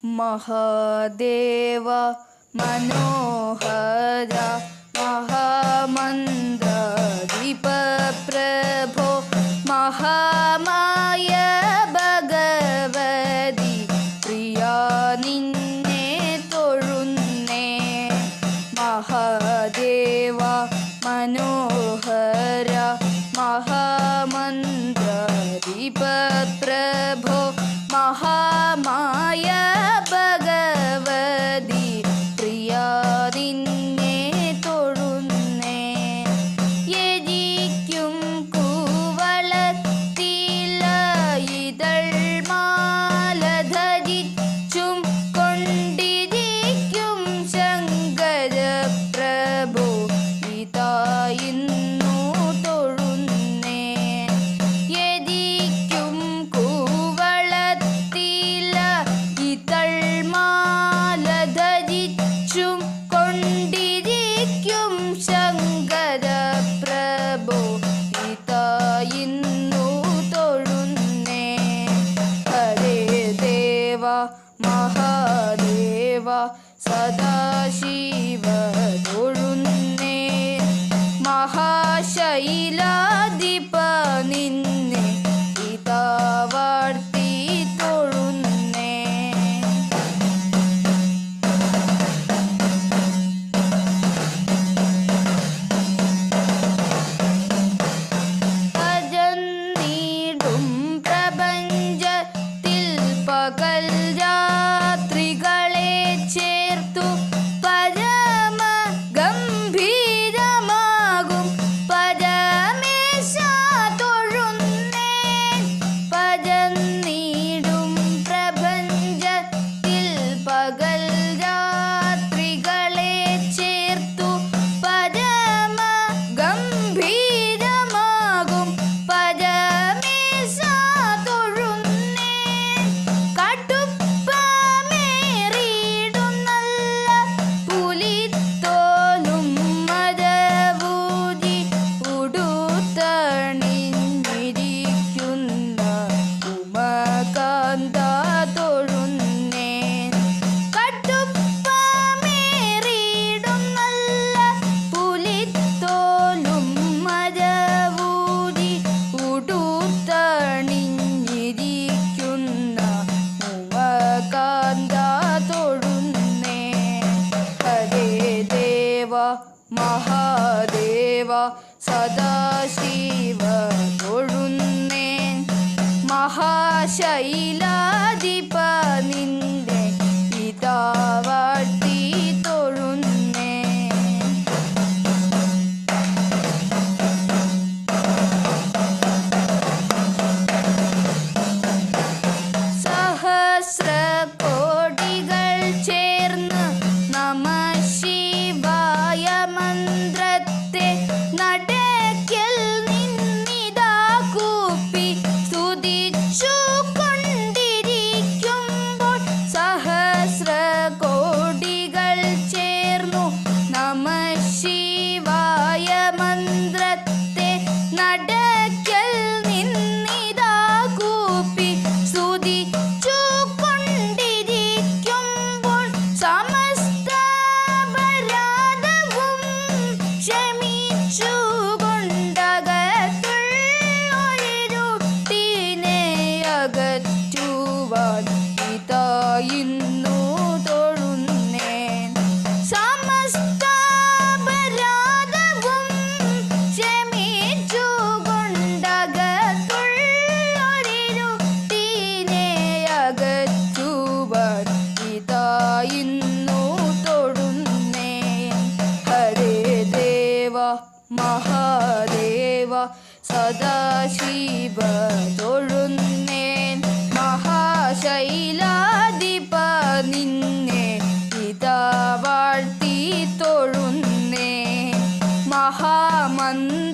മഹാദേവ മനോഹര മഹാമന്ത്രദീപപ്രഭോ മഹാമായ ഭഗവതി പ്രിയ നിന്നെ തൊഴുന്നേ. മഹാദേവ മനോഹര മഹാമന്ത്രദീപപ്രഭോ മഹാമായ ഭഗവതി പ്രിയ നിന്നെ തൊഴുന്നേ. യജിക്കും കൂവളത്തില ഇതൾ മാല ധരിച്ചും കൊണ്ടിരിക്കും ശങ്കര പ്രഭു ഇതായിന്നു തൊഴുന്നേ. യജിക്കും കൂവളത്തില ഇതൾ മാല ധരിച്ചും കൊണ്ടിരിക്കും ശങ്കര പ്രഭു ഇതായിന്നു തൊഴുന്നേ. ഹരേ ദേവ മഹാദേവ സദാശിവ തൊഴുന്നേ. മഹാശൈലാധിപ നിന്നെ ഇതാ വാഴ്ത്തി തൊഴുന്നേ. ഭജന്നീടും പ്രപഞ്ചത്തിൽ പകൽ രാത്രികളെ ചേർത്തു പരമ ഗംഭീരമാകും പരമേശ തൊഴുന്നേ. ഭജന്നീടും പ്രപഞ്ചത്തിൽ പകൽ രാത്രികളെ ചേർത്തു പരമ ഗംഭീരമാകും പരമേശ തൊഴുന്നേ. കടുപ്പമേറിയിടും നല്ല പുലിത്തോലും മരവൂരി ഉടുത്തണിഞ്ഞിരിക്കുന്ന ഉമകാന്ത തൊഴുന്നേ. കടുപ്പമേറിയിടും നല്ല പുലിത്തോലും മരവൂരി ഉടുത്തണിഞ്ഞിരിക്കുന്ന ഉമകാന്ത തൊഴുന്നേ. ഹരേ ദേവ മഹാദേവ സദാശിവ തൊഴുന്നേ. മഹാശൈലാധിപ നിന്റെ ഇതാ വാഴ്ത്തി തൊഴുന്നേ. സഹസ്രകോടികൾ ചേർന്ന് നമഃ ശിവായ മന്ത്രത്തെ നടക്കൽ നിന്നിതാ കൂപ്പി സ്തുതിച്ചു കൊണ്ടിരിക്കുമ്പോൾ സഹസ്രകോടികൾ ചേർന്നു നമഃ ശിവായ മന്ത്രത്തെ നടക്കൽ നിന്നിതാ കൂപ്പി സ്തുതിച്ചു കൊണ്ടിരിക്കുമ്പോൾ സമസ്ത അപരാധവും ക്ഷമിച്ചു കൊണ്ടകത്തുള്ളൊരിരുട്ടിനെ അകറ്റുവാൻ ഇതായിന്നു തൊഴുന്നേ. സമസ്ത അപരാധവും ക്ഷമിച്ചു കൊണ്ടകത്തുള്ളൊരിരുട്ടിനെ അകറ്റുവാൻ ഇതായിന്നു തൊഴുന്നേ. ഹരേ ദേവ മഹാദേവ സദാശിവ തൊഴുന്നേ. മഹാശൈലാധിപ നിന്നെ ഇതാ വാഴ്ത്തി തൊഴുന്നേ. മഹാമന്ത്രദീപപ്രഭോ